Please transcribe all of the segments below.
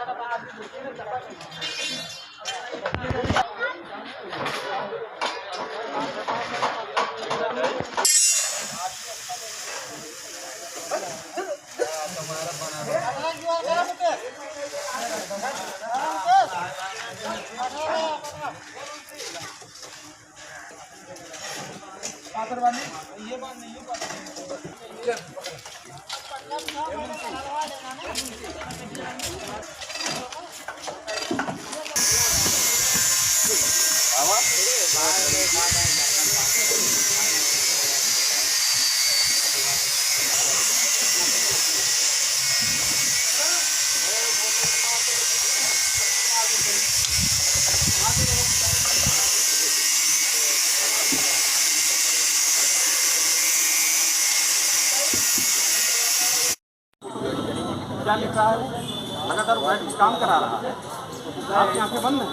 ये बात नहीं क्या लिख रहा है? लगातार वाइट काम करा रहा है। आपकी आंखें बंद हैं?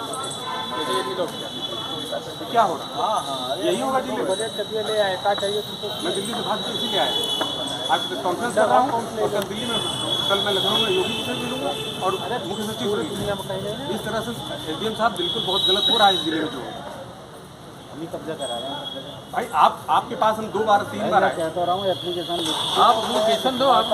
क्या हो रहा है? यही होगा दिल्ली में। ले आए क्या चाहिए तुमको? मैं दिल्ली से भाग के इसीलिए आया। आज कॉन्फ्रेंस कर रहा हूँ और कल दिल्ली में, कल मैं लखनऊ में योगी जी से मिलूंगा और मुख्य सचिव से दुनिया में कहीं। इस तरह से एसडीएम साहब बिल्कुल बहुत गलत हो रहा है इस जिले में। जो अभी कब्जा करा रहे हैं भाई, आपके पास हम 2 बार 3 बार आए। क्या कह रहा हूँ, एप्लीकेशन आप एप्लीकेशन दो। आप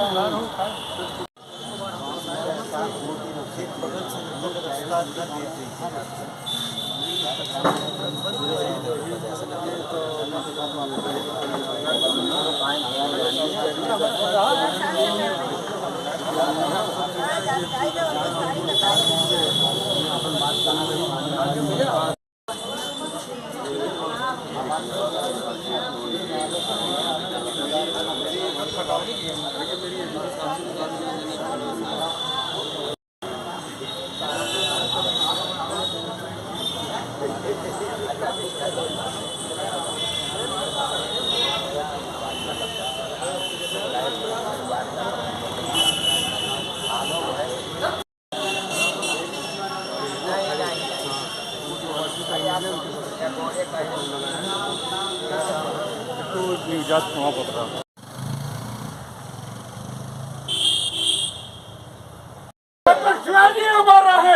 हमारा है।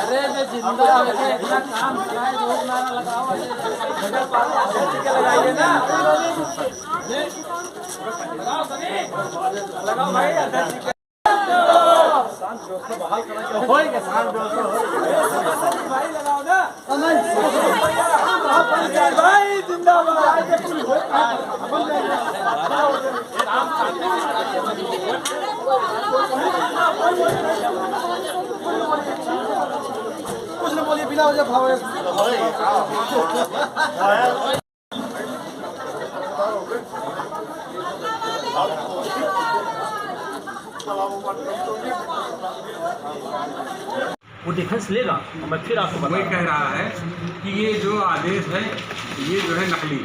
अरे जिंदा इतना काम कराए, रोज नारा लगाओ, लगाइए ना, लगाओ भाई। भाई लगाओ ना भाई, जिंदाबाद। कुछ न बोलिए, बिना वजह भाव वो डिफेंस लेगा। मैं फिर आपको वही कह रहा है कि ये जो आदेश है ये जो है नकली।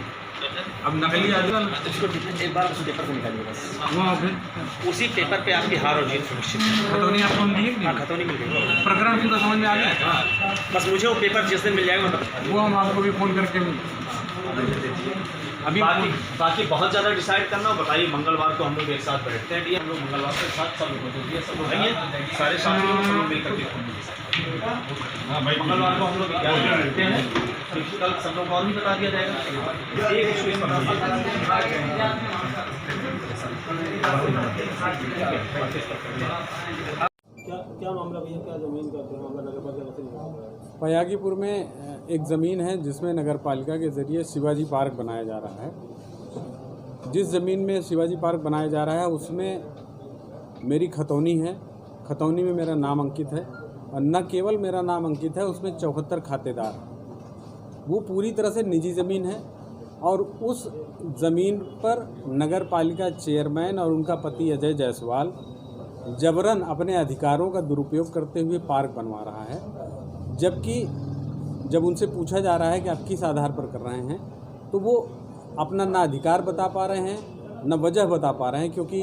अब नकली आदेश इसको एक बार उस पेपर को निकालिए बस। वो उसी पेपर पे आपकी हार और जीत सुनिश्चित है। खतौनी आपको हम दिए? हाँ, खतौनी मिल गई। प्रकरण पूरा समझ में आ गया। बस मुझे वो पेपर जिस दिन मिल जाएगा मतलब वो हम आपको भी फ़ोन करके अभी बाकी बहुत ज़्यादा डिसाइड करना हो बताइए। मंगलवार को हम लोग एक साथ बैठते हैं, हम लोग मंगलवार के साथ सब लोग सब लोग आइए, सारे साथी लोग सब लोग मिल करके मंगलवार को हम लोग 11 बजे बैठते हैं। फिर कल सब लोग और भी बता दिया जाएगा। क्या मामला भैया, क्या जमीन का मामला नगर पालिका से? पयागीपुर में एक ज़मीन है जिसमें नगर पालिका के ज़रिए शिवाजी पार्क बनाया जा रहा है। जिस ज़मीन में शिवाजी पार्क बनाया जा रहा है उसमें मेरी खतौनी है। खतौनी में मेरा नाम अंकित है और न केवल मेरा नाम अंकित है, उसमें 74 खातेदार हैं। वो पूरी तरह से निजी ज़मीन है और उस ज़मीन पर नगर पालिका चेयरमैन और उनका पति अजय जायसवाल जबरन अपने अधिकारों का दुरुपयोग करते हुए पार्क बनवा रहा है। जबकि जब उनसे पूछा जा रहा है कि आप किस आधार पर कर रहे हैं, तो वो अपना ना अधिकार बता पा रहे हैं न वजह बता पा रहे हैं, क्योंकि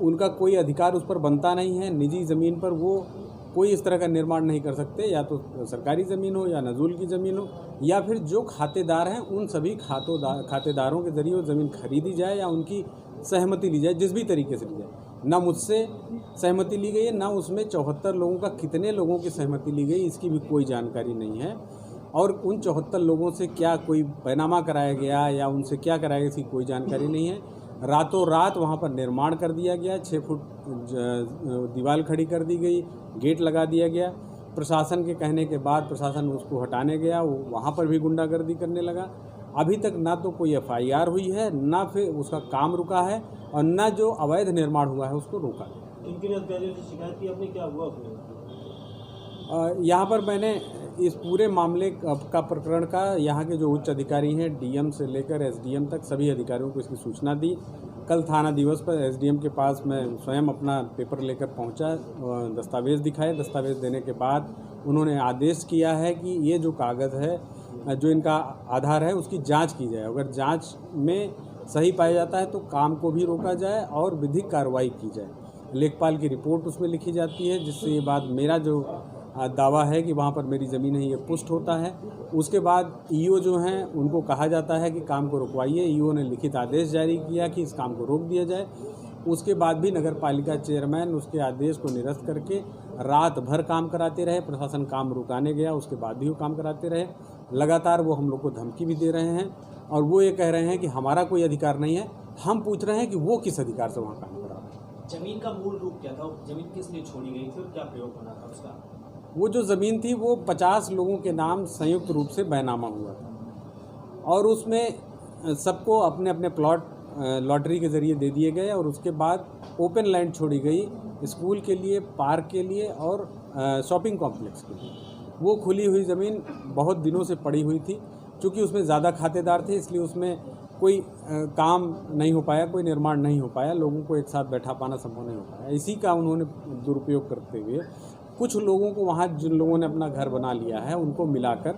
उनका कोई अधिकार उस पर बनता नहीं है। निजी ज़मीन पर वो कोई इस तरह का निर्माण नहीं कर सकते, या तो सरकारी ज़मीन हो या नजूल की ज़मीन हो, या फिर जो खातेदार हैं उन सभी खातेदारों के ज़रिए वो ज़मीन खरीदी जाए या उनकी सहमति ली जाए, जिस भी तरीके से ली जाए। ना मुझसे सहमति ली गई है, ना उसमें 74 लोगों का कितने लोगों की सहमति ली गई इसकी भी कोई जानकारी नहीं है। और उन 74 लोगों से क्या कोई बैनामा कराया गया या उनसे क्या कराया गया इसकी कोई जानकारी नहीं है। रातों रात वहाँ पर निर्माण कर दिया गया, 6 फुट दीवार खड़ी कर दी गई, गेट लगा दिया गया। प्रशासन के कहने के बाद प्रशासन उसको हटाने गया, वो वहाँ पर भी गुंडागर्दी करने लगा। अभी तक ना तो कोई FIR हुई है, ना फिर उसका काम रुका है और ना जो अवैध निर्माण हुआ है उसको रोका गया। किन अधिकारियों से शिकायत की आपने, क्या हुआ यहाँ पर मैंने इस पूरे मामले का प्रकरण का यहाँ के जो उच्च अधिकारी हैं DM से लेकर SDM तक सभी अधिकारियों को इसकी सूचना दी। कल थाना दिवस पर SDM के पास मैं स्वयं अपना पेपर लेकर पहुँचा, दस्तावेज़ दिखाए। दस्तावेज़ देने के बाद उन्होंने आदेश किया है कि ये जो कागज़ है जो इनका आधार है उसकी जांच की जाए। अगर जांच में सही पाया जाता है तो काम को भी रोका जाए और विधिक कार्रवाई की जाए। लेखपाल की रिपोर्ट उसमें लिखी जाती है, जिससे ये बात मेरा जो दावा है कि वहाँ पर मेरी ज़मीन है ये पुष्ट होता है। उसके बाद EO जो हैं उनको कहा जाता है कि काम को रुकवाइए। EO ने लिखित आदेश जारी किया कि इस काम को रोक दिया जाए। उसके बाद भी नगर पालिका चेयरमैन उसके आदेश को निरस्त करके रात भर काम कराते रहे। प्रशासन काम रुकाने गया, उसके बाद भी वो काम कराते रहे। लगातार वो हम लोग को धमकी भी दे रहे हैं और वो ये कह रहे हैं कि हमारा कोई अधिकार नहीं है। हम पूछ रहे हैं कि वो किस अधिकार से वहाँ काम करा रहे हैं। जमीन का मूल रूप क्या था, जमीन किस लिए छोड़ी गई थी और क्या प्रयोग होना था उसका? वो जो ज़मीन थी वो 50 लोगों के नाम संयुक्त रूप से बैनामा हुआ था और उसमें सबको अपने अपने प्लॉट लॉटरी के ज़रिए दे दिए गए और उसके बाद ओपन लैंड छोड़ी गई स्कूल के लिए, पार्क के लिए और शॉपिंग कॉम्प्लेक्स के लिए। वो खुली हुई ज़मीन बहुत दिनों से पड़ी हुई थी। चूँकि उसमें ज़्यादा खातेदार थे इसलिए उसमें कोई काम नहीं हो पाया, कोई निर्माण नहीं हो पाया, लोगों को एक साथ बैठा पाना संभव नहीं हो पाया। इसी का उन्होंने दुरुपयोग करते हुए कुछ लोगों को वहाँ जिन लोगों ने अपना घर बना लिया है उनको मिलाकर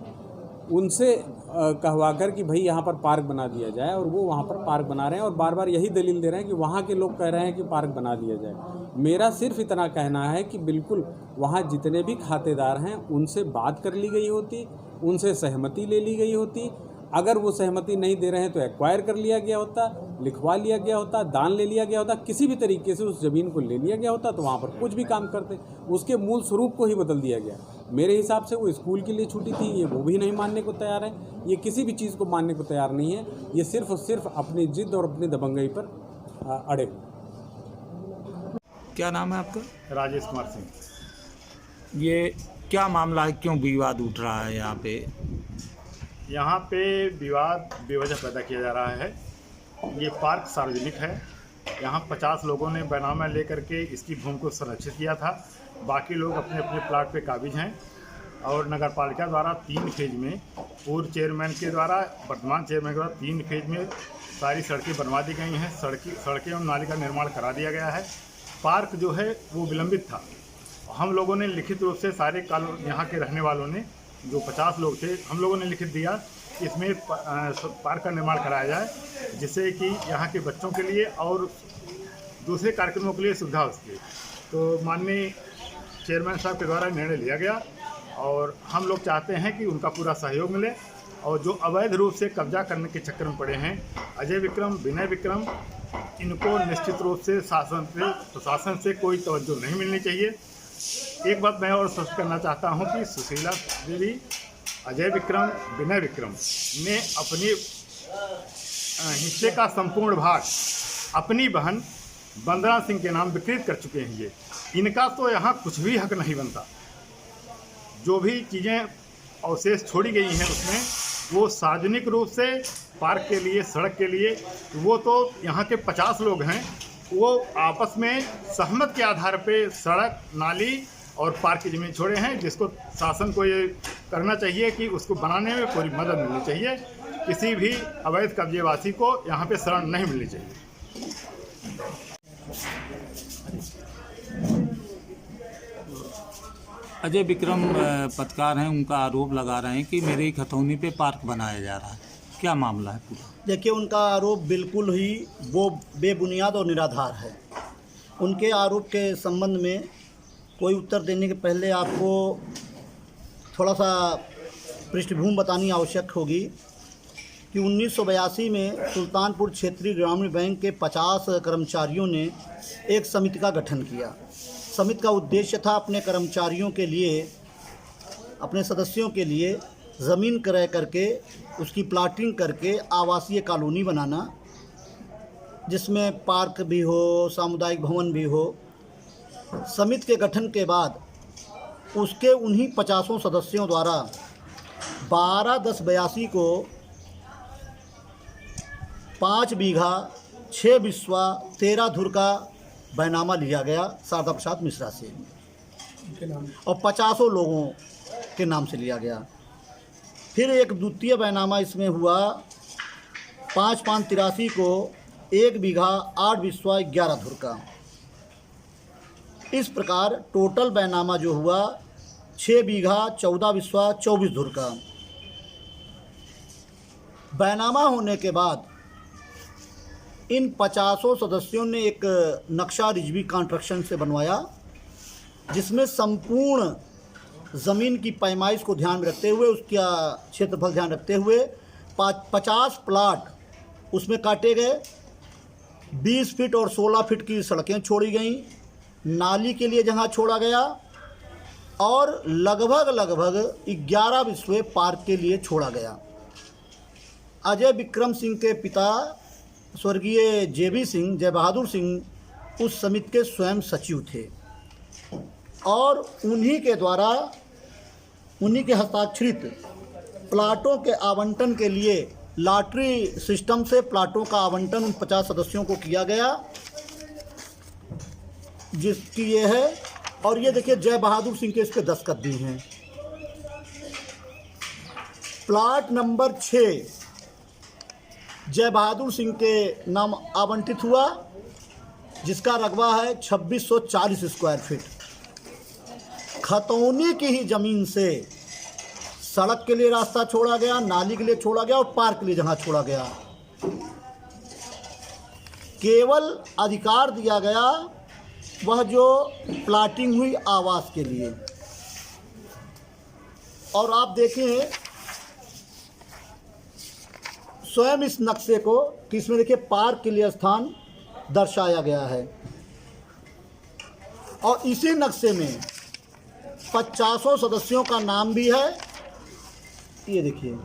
उनसे कहवाकर कि भाई यहाँ पर पार्क बना दिया जाए और वो वहाँ पर पार्क बना रहे हैं और बार बार यही दलील दे रहे हैं कि वहाँ के लोग कह रहे हैं कि पार्क बना दिया जाए। मेरा सिर्फ इतना कहना है कि बिल्कुल वहाँ जितने भी खातेदार हैं उनसे बात कर ली गई होती, उनसे सहमति ले ली गई होती। अगर वो सहमति नहीं दे रहे हैं तो एक्वायर कर लिया गया होता, लिखवा लिया गया होता, दान ले लिया गया होता, किसी भी तरीके से उस ज़मीन को ले लिया गया होता तो वहाँ पर कुछ भी काम करते। उसके मूल स्वरूप को ही बदल दिया गया। मेरे हिसाब से वो स्कूल के लिए छूटी थी, ये वो भी नहीं मानने को तैयार है। ये किसी भी चीज़ को मानने को तैयार नहीं है। ये सिर्फ और सिर्फ अपनी जिद और अपनी दबंगई पर अड़े। क्या नाम है आपका? राजेश कुमार सिंह। ये क्या मामला है, क्यों विवाद उठ रहा है यहाँ पे? यहाँ पे विवाद बेवजह पैदा किया जा रहा है। ये पार्क सार्वजनिक है। यहाँ 50 लोगों ने बैनामा लेकर के इसकी भूमि को संरक्षित किया था। बाकी लोग अपने अपने प्लाट पे काबिज हैं और नगर पालिका द्वारा 3 फेज में, पूर्व चेयरमैन के द्वारा, वर्तमान चेयरमैन के द्वारा 3 फेज में सारी सड़कें बनवा दी गई हैं। सड़कें और नाली का निर्माण करा दिया गया है। पार्क जो है वो विलंबित था। हम लोगों ने लिखित रूप से सारे यहाँ के रहने वालों ने, जो 50 लोग थे, हम लोगों ने लिखित दिया इसमें पार्क का निर्माण कराया जाए, जिससे कि यहाँ के बच्चों के लिए और दूसरे कार्यक्रमों के लिए सुविधा हो सके। तो माननीय चेयरमैन साहब के द्वारा निर्णय लिया गया और हम लोग चाहते हैं कि उनका पूरा सहयोग मिले। और जो अवैध रूप से कब्जा करने के चक्कर में पड़े हैं अजय विक्रम, विनय विक्रम, इनको निश्चित रूप से प्रशासन से कोई तवज्जो नहीं मिलनी चाहिए। एक बात मैं और स्पष्ट करना चाहता हूं कि सुशीला देवी, अजय विक्रम, विनय विक्रम ने अपने हिस्से का संपूर्ण भाग अपनी बहन वंदना सिंह के नाम विकृत कर चुके हैं। ये इनका तो यहाँ कुछ भी हक नहीं बनता। जो भी चीज़ें अवशेष छोड़ी गई हैं उसमें वो सार्वजनिक रूप से पार्क के लिए, सड़क के लिए, वो तो यहाँ के 50 लोग हैं, वो आपस में सहमत के आधार पे सड़क, नाली और पार्क की ज़मीन छोड़े हैं, जिसको शासन को ये करना चाहिए कि उसको बनाने में पूरी मदद मिलनी चाहिए। किसी भी अवैध कब्जेवासी को यहाँ पे शरण नहीं मिलनी चाहिए। अजय विक्रम पत्रकार हैं, उनका आरोप लगा रहे हैं कि मेरे ही खतौनी पे पार्क बनाया जा रहा है। क्या मामला है पूरा? देखिए, उनका आरोप बिल्कुल ही वो बेबुनियाद और निराधार है। उनके आरोप के संबंध में कोई उत्तर देने के पहले आपको थोड़ा सा पृष्ठभूमि बतानी आवश्यक होगी कि 1982 में सुल्तानपुर क्षेत्रीय ग्रामीण बैंक के 50 कर्मचारियों ने एक समिति का गठन किया। समिति का उद्देश्य था अपने कर्मचारियों के लिए, अपने सदस्यों के लिए ज़मीन क्रय करके उसकी प्लाटिंग करके आवासीय कॉलोनी बनाना, जिसमें पार्क भी हो, सामुदायिक भवन भी हो। समिति के गठन के बाद उसके उन्हीं 50 सदस्यों द्वारा 12/10/82 को 5 बीघा 6 बिस्वा 13 धुर का बैनामा लिया गया शारदा प्रसाद मिश्रा से और 50 लोगों के नाम से लिया गया। फिर एक द्वितीय बैनामा इसमें हुआ 5/5/83 को 1 बीघा 8 बिस्वा 11 धुर का। इस प्रकार टोटल बैनामा जो हुआ 6 बीघा 14 बिस्वा 24 धुर का। बैनामा होने के बाद इन 50 सदस्यों ने एक नक्शा रिजवी कंस्ट्रक्शन से बनवाया, जिसमें संपूर्ण ज़मीन की पैमाइश को ध्यान में रखते हुए, उसका क्षेत्रफल ध्यान रखते हुए 50 प्लाट उसमें काटे गए। 20 फीट और 16 फीट की सड़कें छोड़ी गईं, नाली के लिए जगह छोड़ा गया और लगभग 11 बिस्वे पार्क के लिए छोड़ा गया। अजय विक्रम सिंह के पिता स्वर्गीय JB सिंह, जय बहादुर सिंह उस समिति के स्वयं सचिव थे और उन्हीं के द्वारा, उन्हीं के हस्ताक्षरित प्लाटों के आवंटन के लिए लॉटरी सिस्टम से प्लाटों का आवंटन उन 50 सदस्यों को किया गया, जिसकी ये है। और ये देखिए जय बहादुर सिंह के इस पे दस्तखत भी हैं। प्लाट नंबर 6 जय बहादुर सिंह के नाम आवंटित हुआ, जिसका रकबा है 2640 स्क्वायर फीट। खतौनी की ही ज़मीन से सड़क के लिए रास्ता छोड़ा गया, नाली के लिए छोड़ा गया और पार्क के लिए जगह छोड़ा गया। केवल अधिकार दिया गया वह जो प्लाटिंग हुई आवास के लिए। और आप देखें स्वयं इस नक्शे को कि इसमें देखिए पार्क के लिए स्थान दर्शाया गया है और इसी नक्शे में 50 सदस्यों का नाम भी है, ये देखिए,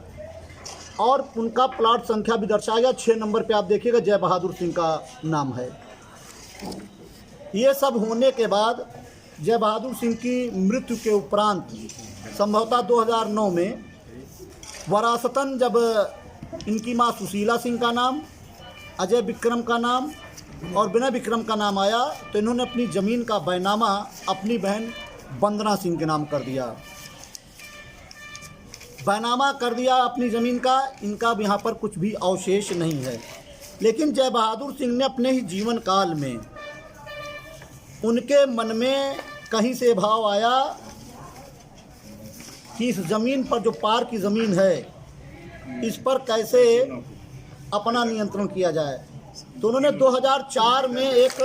और उनका प्लाट संख्या भी दर्शाया गया। 6 नंबर पे आप देखिएगा जय बहादुर सिंह का नाम है। ये सब होने के बाद जय बहादुर सिंह की मृत्यु के उपरांत संभवतः 2009 में वरासतन जब इनकी मां सुशीला सिंह का नाम, अजय विक्रम का नाम और विनय विक्रम का नाम आया, तो इन्होंने अपनी ज़मीन का बैनामा अपनी बहन वंदना सिंह के नाम कर दिया। बैनामा कर दिया अपनी ज़मीन का। इनका यहाँ पर कुछ भी अवशेष नहीं है। लेकिन जय बहादुर सिंह ने अपने ही जीवन काल में, उनके मन में कहीं से भाव आया कि इस ज़मीन पर जो पार्क की ज़मीन है, इस पर कैसे अपना नियंत्रण किया जाए। तो उन्होंने 2004 में एक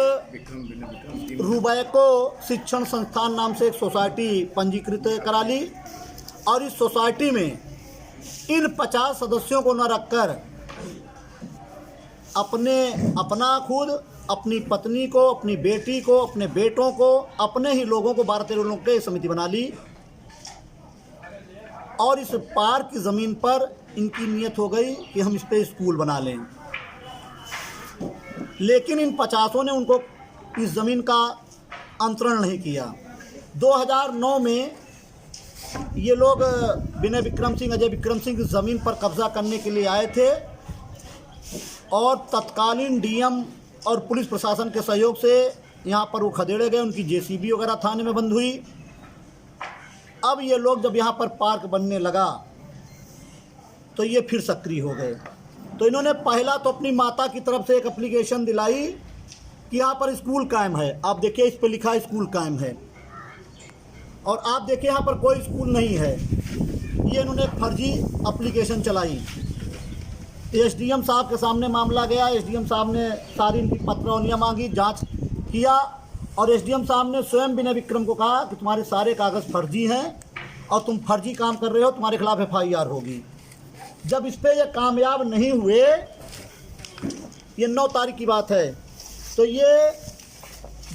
रूबैको शिक्षण संस्थान नाम से एक सोसाइटी पंजीकृत करा ली और इस सोसाइटी में इन 50 सदस्यों को न रखकर अपना खुद, अपनी पत्नी को, अपनी बेटी को, अपने बेटों को, अपने ही लोगों को 12-13 लोगों की समिति बना ली और इस पार्क की ज़मीन पर इनकी नियत हो गई कि हम इस पे स्कूल बना लें। लेकिन इन 50 ने उनको इस ज़मीन का अंतरण नहीं किया। 2009 में ये लोग विनय विक्रम सिंह, अजय विक्रम सिंह की ज़मीन पर कब्ज़ा करने के लिए आए थे और तत्कालीन DM और पुलिस प्रशासन के सहयोग से यहाँ पर वो खदेड़े गए। उनकी JCB वगैरह थाने में बंद हुई। अब ये लोग जब यहाँ पर पार्क बनने लगा तो ये फिर सक्रिय हो गए। तो इन्होंने पहला तो अपनी माता की तरफ से एक एप्लीकेशन दिलाई कि यहाँ पर स्कूल कायम है। आप देखिए इस पर लिखा है स्कूल कायम है और आप देखिए यहाँ पर कोई स्कूल नहीं है। ये इन्होंने एक फर्जी एप्लीकेशन चलाई। SDM साहब के सामने मामला गया। SDM साहब ने सारी इनकी पत्रौनियाँ मांगी, जांच किया और SDM साहब ने स्वयं विनय विक्रम को कहा कि तुम्हारे सारे कागज़ फर्जी हैं और तुम फर्जी काम कर रहे हो, तुम्हारे खिलाफ FIR होगी। जब इस पे ये कामयाब नहीं हुए, ये 9 तारीख की बात है, तो ये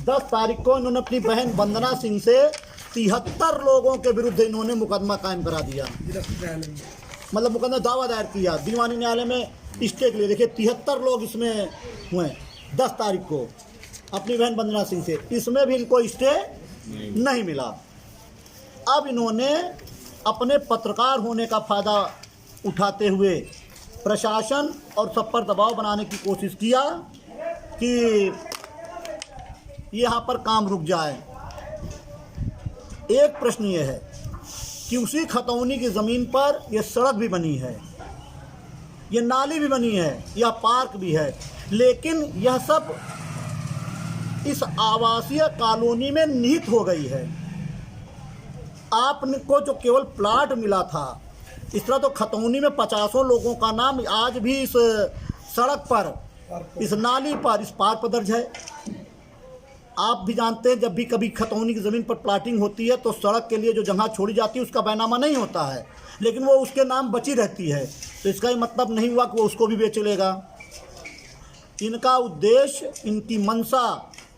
10 तारीख को इन्होंने अपनी बहन वंदना सिंह से 73 लोगों के विरुद्ध इन्होंने मुकदमा कायम करा दिया, मतलब मुकदमा दावा दायर किया दीवानी न्यायालय में स्टे के लिए। देखिए 73 लोग इसमें हुए 10 तारीख को अपनी बहन वंदना सिंह से, इसमें भी इनको स्टे नहीं मिला। अब इन्होंने अपने पत्रकार होने का फ़ायदा उठाते हुए प्रशासन और सब पर दबाव बनाने की कोशिश किया कि यहाँ पर काम रुक जाए। एक प्रश्न ये है कि उसी खतौनी की ज़मीन पर ये सड़क भी बनी है, ये नाली भी बनी है, यह पार्क भी है, लेकिन यह सब इस आवासीय कॉलोनी में निहित हो गई है। आपको जो केवल प्लाट मिला था, इस तरह तो खतौनी में 50 लोगों का नाम आज भी इस सड़क पर, इस नाली पर, इस पार्क पर दर्ज है। आप भी जानते हैं जब भी कभी खतौनी की ज़मीन पर प्लाटिंग होती है तो सड़क के लिए जो जगह छोड़ी जाती है उसका बैनामा नहीं होता है, लेकिन वो उसके नाम बची रहती है। तो इसका ये मतलब नहीं हुआ कि वो उसको भी बेच लेगा। इनका उद्देश्य, इनकी मंशा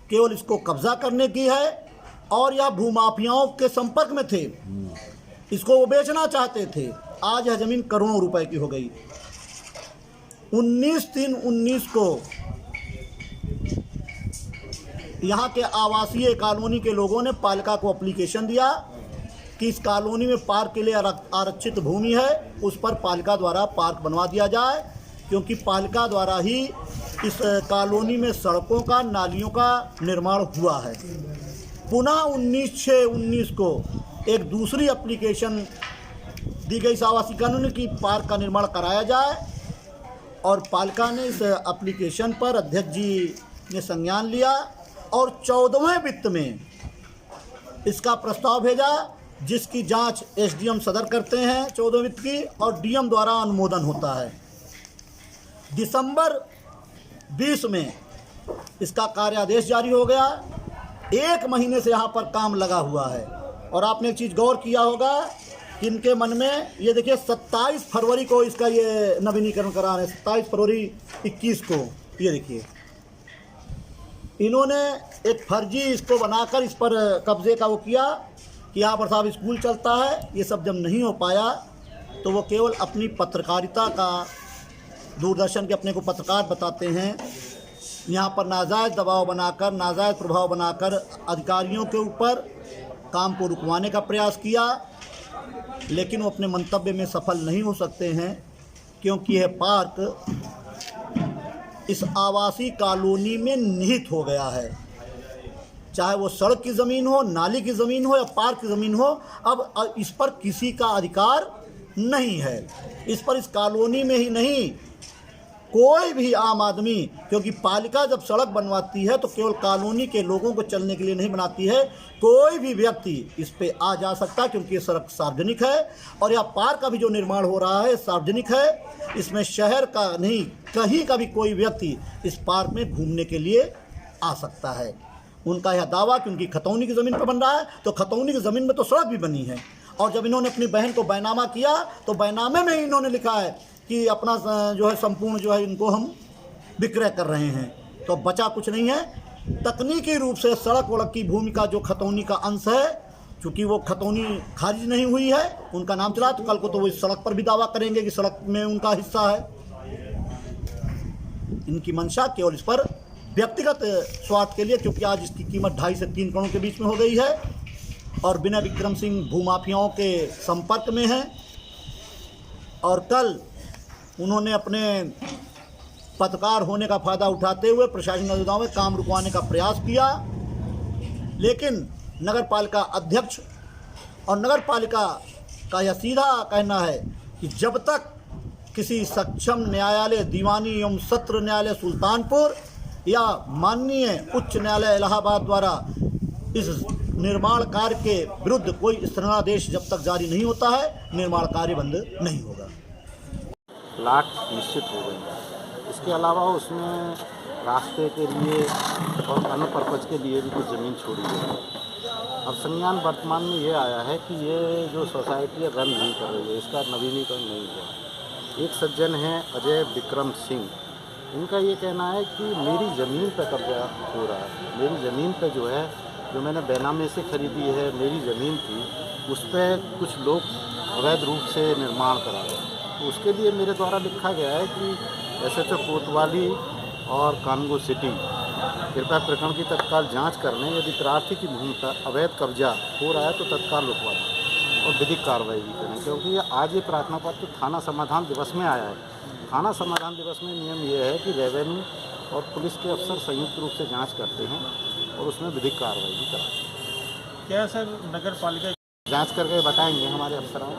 केवल इसको कब्जा करने की है, और यह भूमाफियाओं के संपर्क में थे, इसको वो बेचना चाहते थे। आज यह ज़मीन करोड़ों रुपए की हो गई। 19/3/19 को यहाँ के आवासीय कॉलोनी के लोगों ने पालिका को एप्लीकेशन दिया कि इस कॉलोनी में पार्क के लिए आरक्षित भूमि है, उस पर पालिका द्वारा पार्क बनवा दिया जाए, क्योंकि पालिका द्वारा ही इस कॉलोनी में सड़कों का, नालियों का निर्माण हुआ है। पुनः 19/6/19 को एक दूसरी एप्लीकेशन दी गई इस आवासीय कॉलोनी की पार्क का निर्माण कराया जाए, और पालिका ने इस एप्लीकेशन पर अध्यक्ष जी ने संज्ञान लिया और 14वें वित्त में इसका प्रस्ताव भेजा, जिसकी जांच एसडीएम सदर करते हैं 14वें वित्त की, और डीएम द्वारा अनुमोदन होता है। दिसंबर 20 में इसका कार्यादेश जारी हो गया। 1 महीने से यहाँ पर काम लगा हुआ है। और आपने एक चीज़ गौर किया होगा कि इनके मन में, ये देखिए 27 फरवरी को इसका ये नवीनीकरण करा रहे हैं, 27 फरवरी 21 को। ये देखिए इन्होंने एक फर्जी इसको बनाकर इस पर कब्जे का वो किया कि यहाँ पर साहब स्कूल चलता है। ये सब जब नहीं हो पाया तो वो केवल अपनी पत्रकारिता का, दूरदर्शन के अपने को पत्रकार बताते हैं, यहाँ पर नाजायज़ दबाव बनाकर, नाजायज़ प्रभाव बनाकर अधिकारियों के ऊपर काम को रुकवाने का प्रयास किया, लेकिन वो अपने मंतव्य में सफल नहीं हो सकते हैं, क्योंकि यह पार्क इस आवासीय कॉलोनी में निहित हो गया है। चाहे वो सड़क की ज़मीन हो, नाली की ज़मीन हो या पार्क की ज़मीन हो, अब इस पर किसी का अधिकार नहीं है। इस पर, इस कॉलोनी में ही नहीं, कोई भी आम आदमी, क्योंकि पालिका जब सड़क बनवाती है तो केवल कॉलोनी के लोगों को चलने के लिए नहीं बनाती है, कोई भी व्यक्ति इस पे आ जा सकता है, क्योंकि ये सड़क सार्वजनिक है। और यह पार्क का भी जो निर्माण हो रहा है सार्वजनिक है, इसमें शहर का नहीं, कहीं का भी कोई व्यक्ति इस पार्क में घूमने के लिए आ सकता है। उनका यह दावा कि उनकी खतौनी की ज़मीन पर बन रहा है, तो खतौनी की ज़मीन में तो सड़क भी बनी है। और जब इन्होंने अपनी बहन को बैनामा किया तो बैनामे में ही इन्होंने लिखा है कि अपना जो है संपूर्ण जो है इनको हम विक्रय कर रहे हैं, तो बचा कुछ नहीं है। तकनीकी रूप से सड़क वड़क की भूमि का जो खतौनी का अंश है, चूँकि वो खतौनी खारिज नहीं हुई है, उनका नाम चला, तो कल को तो वो इस सड़क पर भी दावा करेंगे कि सड़क में उनका हिस्सा है। इनकी मंशा केवल इस पर व्यक्तिगत स्वार्थ के लिए, क्योंकि आज इसकी कीमत 2.5 से 3 करोड़ के बीच में हो गई है और विनय विक्रम सिंह भूमाफियाओं के संपर्क में है। और कल उन्होंने अपने पत्रकार होने का फ़ायदा उठाते हुए प्रशासनिक अधिकारियों में काम रुकवाने का प्रयास किया, लेकिन नगर पालिका अध्यक्ष और नगर पालिका का यह सीधा कहना है कि जब तक किसी सक्षम न्यायालय, दीवानी एवं सत्र न्यायालय सुल्तानपुर या माननीय उच्च न्यायालय इलाहाबाद द्वारा इस निर्माण कार्य के विरुद्ध कोई स्थगनादेश जब तक जारी नहीं होता है, निर्माण कार्य बंद नहीं होगा। प्लाट निश्चित हो गई है। इसके अलावा उसमें रास्ते के लिए और अन्य पर्पज़ के लिए भी कुछ ज़मीन छोड़ी गई है। अब संज्ञान वर्तमान में ये आया है कि ये जो सोसाइटी रन नहीं कर रही है, इसका नवीनीकरण नहीं हुआ। एक सज्जन हैं अजय विक्रम सिंह, इनका ये कहना है कि मेरी ज़मीन पर कब्जा हो रहा है। मेरी ज़मीन पर जो है, जो मैंने बेनामे से खरीदी है, मेरी ज़मीन थी, उस पर कुछ लोग अवैध रूप से निर्माण करा रहे हैं। तो उसके लिए मेरे द्वारा लिखा गया है कि SHO कोतवाली और कानगो सिटी कृपया प्रकरण की तत्काल जांच करने, यदि प्रार्थी की भूमि पर अवैध कब्जा हो रहा है तो तत्काल रुकवा दें और विधिक कार्रवाई भी करें, क्योंकि आज ये प्रार्थना पत्र थाना समाधान दिवस में आया है। थाना समाधान दिवस में नियम ये है कि रेवेन्यू और पुलिस के अफसर संयुक्त रूप से जांच करते हैं और उसमें विधिक कार्रवाई भी कराते हैं। क्या सर नगर पालिका जांच करके बताएंगे हमारे अफसरान।